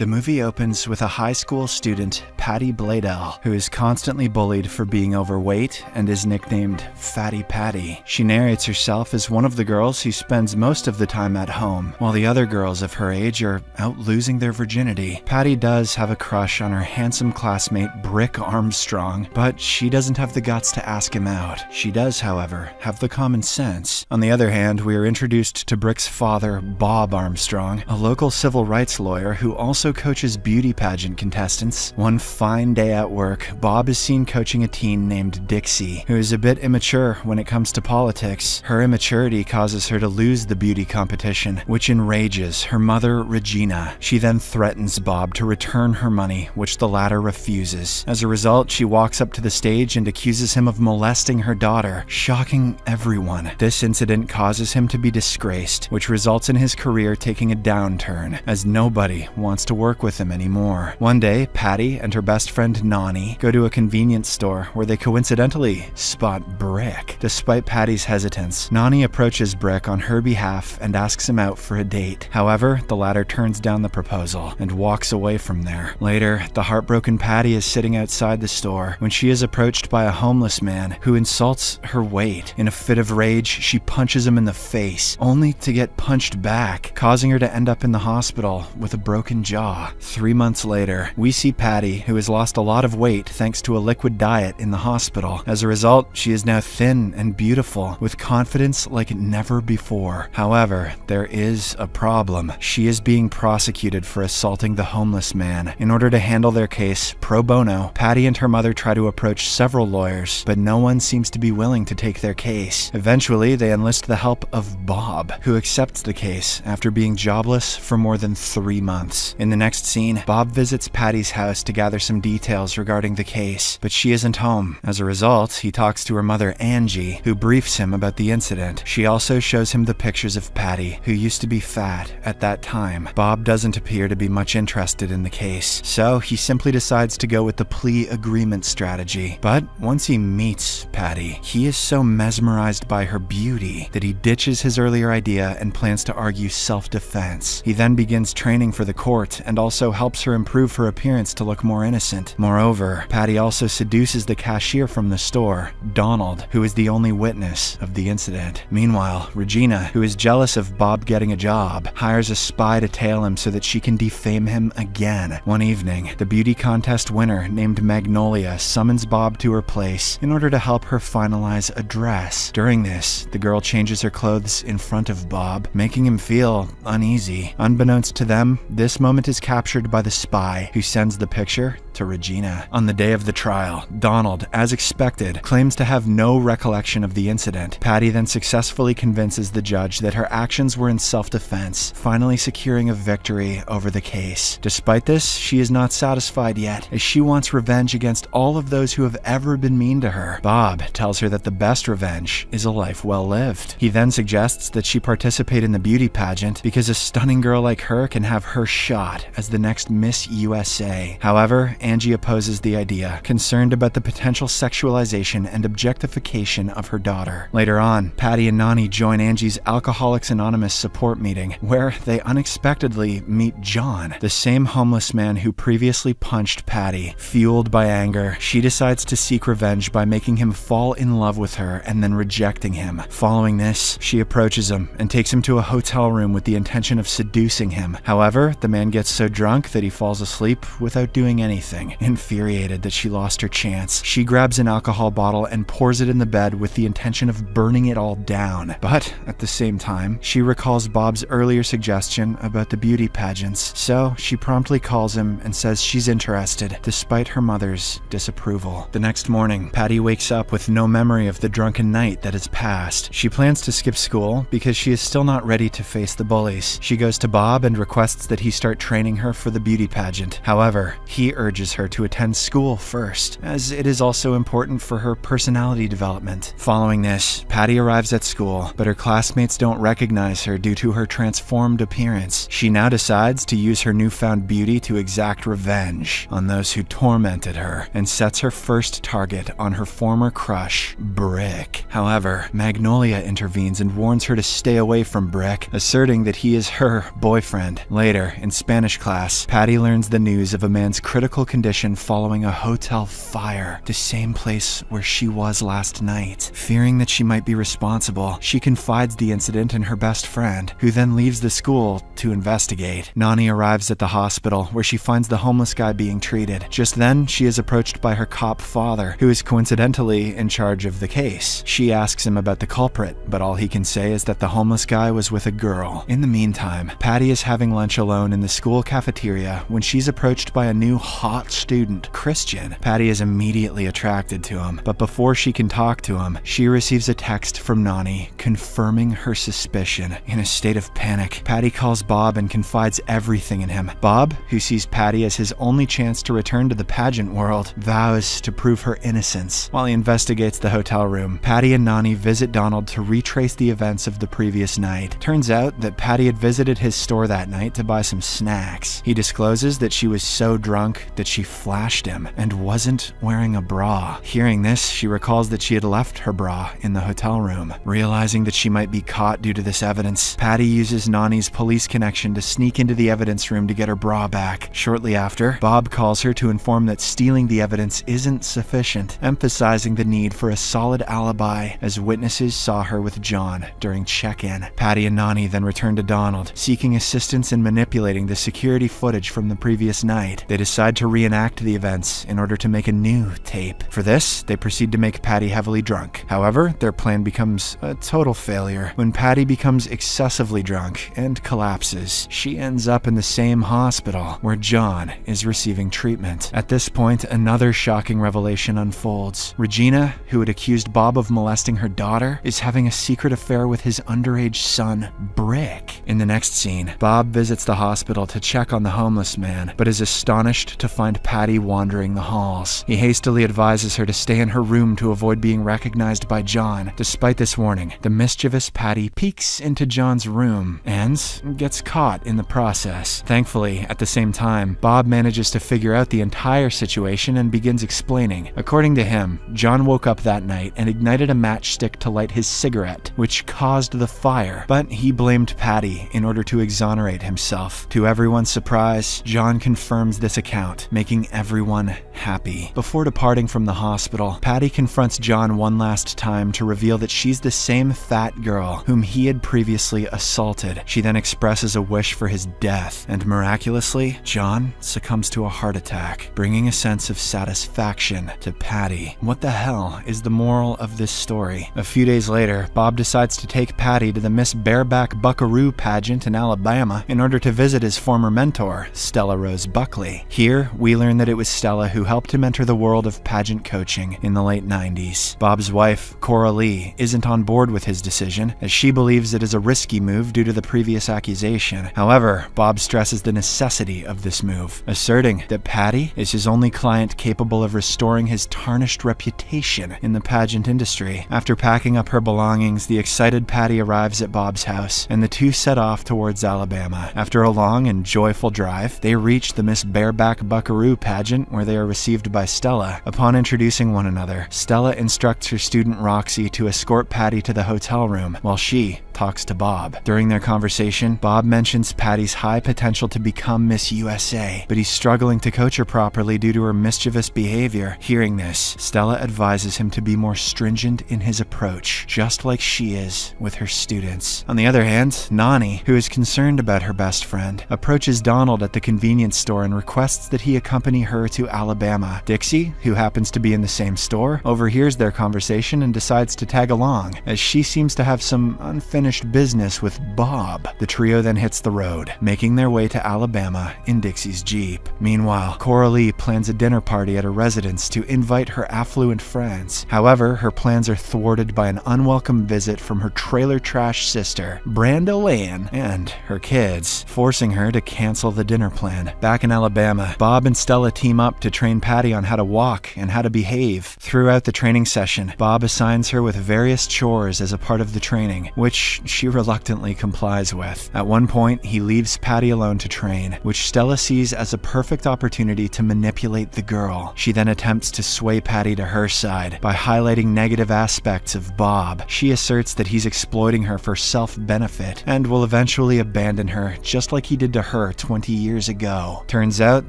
The movie opens with a high school student, Patty Bladell, who is constantly bullied for being overweight and is nicknamed Fatty Patty. She narrates herself as one of the girls who spends most of the time at home, while the other girls of her age are out losing their virginity. Patty does have a crush on her handsome classmate Brick Armstrong, but she doesn't have the guts to ask him out. She does, however, have the common sense. On the other hand, we are introduced to Brick's father, Bob Armstrong, a local civil rights lawyer who also coaches beauty pageant contestants. One fine day at work, Bob is seen coaching a teen named Dixie, who is a bit immature when it comes to politics. Her immaturity causes her to lose the beauty competition, which enrages her mother, Regina. She then threatens Bob to return her money, which the latter refuses. As a result, she walks up to the stage and accuses him of molesting her daughter, shocking everyone. This incident causes him to be disgraced, which results in his career taking a downturn, as nobody wants to work with him anymore. One day, Patty and her best friend Nani go to a convenience store where they coincidentally spot Brick. Despite Patty's hesitance, Nani approaches Brick on her behalf and asks him out for a date. However, the latter turns down the proposal and walks away from there. Later, the heartbroken Patty is sitting outside the store when she is approached by a homeless man who insults her weight. In a fit of rage, she punches him in the face, only to get punched back, causing her to end up in the hospital with a broken jaw. 3 months later, we see Patty, who has lost a lot of weight thanks to a liquid diet in the hospital. As a result, she is now thin and beautiful, with confidence like never before. However, there is a problem. She is being prosecuted for assaulting the homeless man. In order to handle their case pro bono, Patty and her mother try to approach several lawyers, but no one seems to be willing to take their case. Eventually, they enlist the help of Bob, who accepts the case after being jobless for more than 3 months. In the next scene, Bob visits Patty's house to gather some details regarding the case, but she isn't home. As a result, he talks to her mother Angie, who briefs him about the incident. She also shows him the pictures of Patty, who used to be fat at that time. Bob doesn't appear to be much interested in the case, so he simply decides to go with the plea agreement strategy. But once he meets Patty, he is so mesmerized by her beauty that he ditches his earlier idea and plans to argue self-defense. He then begins training for the court and also helps her improve her appearance to look more innocent. Moreover, Patty also seduces the cashier from the store, Donald, who is the only witness of the incident. Meanwhile, Regina, who is jealous of Bob getting a job, hires a spy to tail him so that she can defame him again. One evening, the beauty contest winner named Magnolia summons Bob to her place in order to help her finalize a dress. During this, the girl changes her clothes in front of Bob, making him feel uneasy. Unbeknownst to them, this moment is captured by the spy, who sends the picture to Regina. On the day of the trial, Donald, as expected, claims to have no recollection of the incident. Patty then successfully convinces the judge that her actions were in self-defense, finally securing a victory over the case. Despite this, she is not satisfied yet, as she wants revenge against all of those who have ever been mean to her. Bob tells her that the best revenge is a life well lived. He then suggests that she participate in the beauty pageant because a stunning girl like her can have her shot as the next Miss USA. However, Angie opposes the idea, concerned about the potential sexualization and objectification of her daughter. Later on, Patty and Nani join Angie's Alcoholics Anonymous support meeting, where they unexpectedly meet John, the same homeless man who previously punched Patty. Fueled by anger, she decides to seek revenge by making him fall in love with her and then rejecting him. Following this, she approaches him and takes him to a hotel room with the intention of seducing him. However, the man gets so drunk that he falls asleep without doing anything. Infuriated that she lost her chance, she grabs an alcohol bottle and pours it in the bed with the intention of burning it all down. But at the same time, she recalls Bob's earlier suggestion about the beauty pageants, so she promptly calls him and says she's interested, despite her mother's disapproval. The next morning, Patty wakes up with no memory of the drunken night that has passed. She plans to skip school because she is still not ready to face the bullies. She goes to Bob and requests that he start training her for the beauty pageant. However, he urges her to attend school first, as it is also important for her personality development. Following this, Patty arrives at school, but her classmates don't recognize her due to her transformed appearance. She now decides to use her newfound beauty to exact revenge on those who tormented her, and sets her first target on her former crush, Brick. However, Magnolia intervenes and warns her to stay away from Brick, asserting that he is her boyfriend. Later, in Spanish class, Patty learns the news of a man's critical condition following a hotel fire, the same place where she was last night. Fearing that she might be responsible, she confides the incident in her best friend, who then leaves the school to investigate. Nani arrives at the hospital, where she finds the homeless guy being treated. Just then, she is approached by her cop father, who is coincidentally in charge of the case. She asks him about the culprit, but all he can say is that the homeless guy was with a girl. In the meantime, Patty is having lunch alone in the school cafeteria when she's approached by a new hot student, Christian. Patty is immediately attracted to him, but before she can talk to him, she receives a text from Nani confirming her suspicion. In a state of panic, Patty calls Bob and confides everything in him. Bob, who sees Patty as his only chance to return to the pageant world, vows to prove her innocence. While he investigates the hotel room, Patty and Nani visit Donald to retrace the events of the previous night. Turns out that Patty had visited his store that night to buy some snacks. He discloses that she was so drunk that she flashed him and wasn't wearing a bra. Hearing this, she recalls that she had left her bra in the hotel room. Realizing that she might be caught due to this evidence, Patty uses Nani's police connection to sneak into the evidence room to get her bra back. Shortly after, Bob calls her to inform that stealing the evidence isn't sufficient, emphasizing the need for a solid alibi, as witnesses saw her with John during check-in. Patty and Nani then return to Donald, seeking assistance in manipulating the security footage from the previous night. They decide to reenact the events in order to make a new tape. For this, they proceed to make Patty heavily drunk. However, their plan becomes a total failure. When Patty becomes excessively drunk and collapses, she ends up in the same hospital where John is receiving treatment. At this point, another shocking revelation unfolds. Regina, who had accused Bob of molesting her daughter, is having a secret affair with his underage son, Brick. In the next scene, Bob visits the hospital to check on the homeless man, but is astonished to find Patty wandering the halls. He hastily advises her to stay in her room to avoid being recognized by John. Despite this warning, the mischievous Patty peeks into John's room and gets caught in the process. Thankfully, at the same time, Bob manages to figure out the entire situation and begins explaining. According to him, John woke up that night and ignited a matchstick to light his cigarette, which caused the fire, but he blamed Patty in order to exonerate himself. To everyone's surprise, John confirms this account, making everyone happy. Before departing from the hospital, Patty confronts John one last time to reveal that she's the same fat girl whom he had previously assaulted. She then expresses a wish for his death, and miraculously, John succumbs to a heart attack, bringing a sense of satisfaction to Patty. What the hell is the moral of this story? A few days later, Bob decides to take Patty to the Miss Bareback Buckaroo pageant in Alabama in order to visit his former mentor, Stella Rose Buckley. Here, we learn that it was Stella who helped him enter the world of pageant coaching in the late 90s. Bob's wife, Cora Lee, isn't on board with his decision, as she believes it is a risky move due to the previous accusation. However, Bob stresses the necessity of this move, asserting that Patty is his only client capable of restoring his tarnished reputation in the pageant industry. After packing up her belongings, the excited Patty arrives at Bob's house, and the two set off towards Alabama. After a long and joyful drive, they reach the Miss Bareback Buckaroo pageant, where they are received by Stella. Upon introducing one another, Stella instructs her student Roxy to escort Patty to the hotel room, while she talks to Bob. During their conversation, Bob mentions Patty's high potential to become Miss USA, but he's struggling to coach her properly due to her mischievous behavior. Hearing this, Stella advises him to be more stringent in his approach, just like she is with her students. On the other hand, Nani, who is concerned about her best friend, approaches Donald at the convenience store and requests that he accompany her to Alabama. Dixie, who happens to be in the same store, overhears their conversation and decides to tag along, as she seems to have some unfinished business with Bob. The trio then hits the road, making their way to Alabama in Dixie's Jeep. Meanwhile, Cora Lee plans a dinner party at her residence to invite her affluent friends. However, her plans are thwarted by an unwelcome visit from her trailer trash sister, Branda Ann, and her kids, forcing her to cancel the dinner plan. Back in Alabama, Bob Bob and Stella team up to train Patty on how to walk and how to behave. Throughout the training session, Bob assigns her with various chores as a part of the training, which she reluctantly complies with. At one point, he leaves Patty alone to train, which Stella sees as a perfect opportunity to manipulate the girl. She then attempts to sway Patty to her side by highlighting negative aspects of Bob. She asserts that he's exploiting her for self-benefit and will eventually abandon her just like he did to her 20 years ago. Turns out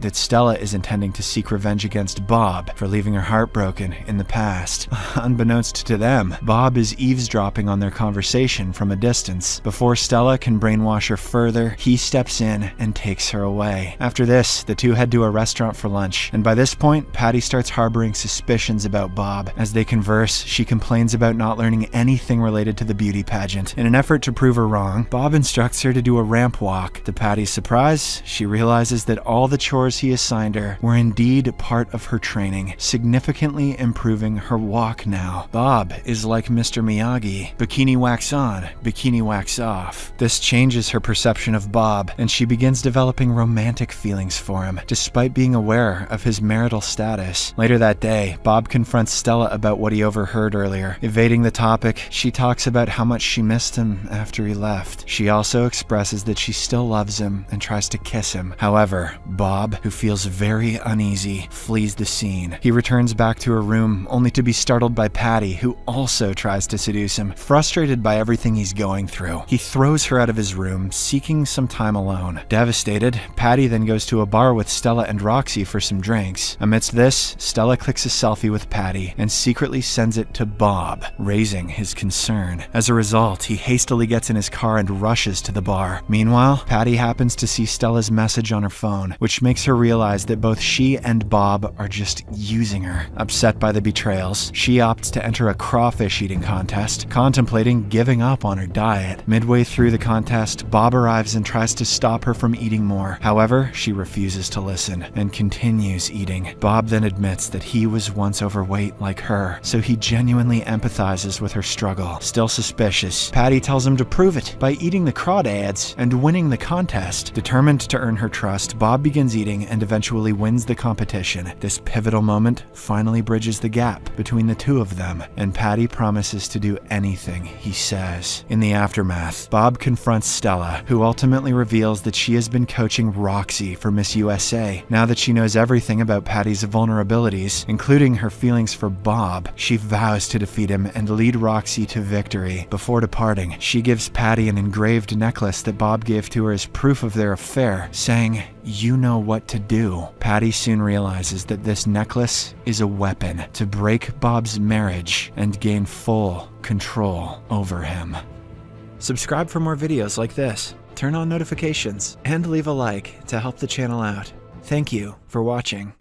that Stella is intending to seek revenge against Bob for leaving her heartbroken in the past. Unbeknownst to them, Bob is eavesdropping on their conversation from a distance. Before Stella can brainwash her further, he steps in and takes her away. After this, the two head to a restaurant for lunch, and by this point, Patty starts harboring suspicions about Bob. As they converse, she complains about not learning anything related to the beauty pageant. In an effort to prove her wrong, Bob instructs her to do a ramp walk. To Patty's surprise, she realizes that all the chores he assigned her were indeed part of her training, significantly improving her walk now. Bob is like Mr. Miyagi, bikini wax on, bikini wax off. This changes her perception of Bob, and she begins developing romantic feelings for him, despite being aware of his marital status. Later that day, Bob confronts Stella about what he overheard earlier. Evading the topic, she talks about how much she missed him after he left. She also expresses that she still loves him and tries to kiss him. However, Bob, who feels very uneasy, flees the scene. He returns back to her room, only to be startled by Patty, who also tries to seduce him. Frustrated by everything he's going through, he throws her out of his room, seeking some time alone. Devastated, Patty then goes to a bar with Stella and Roxy for some drinks. Amidst this, Stella clicks a selfie with Patty and secretly sends it to Bob, raising his concern. As a result, he hastily gets in his car and rushes to the bar. Meanwhile, Patty happens to see Stella's message on her phone, which makes her realize that both she and Bob are just using her. Upset by the betrayals, she opts to enter a crawfish eating contest, contemplating giving up on her diet. Midway through the contest, Bob arrives and tries to stop her from eating more. However, she refuses to listen and continues eating. Bob then admits that he was once overweight like her, so he genuinely empathizes with her struggle. Still suspicious, Patty tells him to prove it by eating the crawdads and winning the contest. Determined to earn her trust, Bob begins eating and eventually wins the competition. This pivotal moment finally bridges the gap between the two of them, and Patty promises to do anything he says. In the aftermath, Bob confronts Stella, who ultimately reveals that she has been coaching Roxy for Miss USA. Now that she knows everything about Patty's vulnerabilities, including her feelings for Bob, she vows to defeat him and lead Roxy to victory. Before departing, she gives Patty an engraved necklace that Bob gave to her as proof of their affair, saying, "You know what to do." Patty soon realizes that this necklace is a weapon to break Bob's marriage and gain full control over him. Subscribe for more videos like this, turn on notifications, and leave a like to help the channel out. Thank you for watching.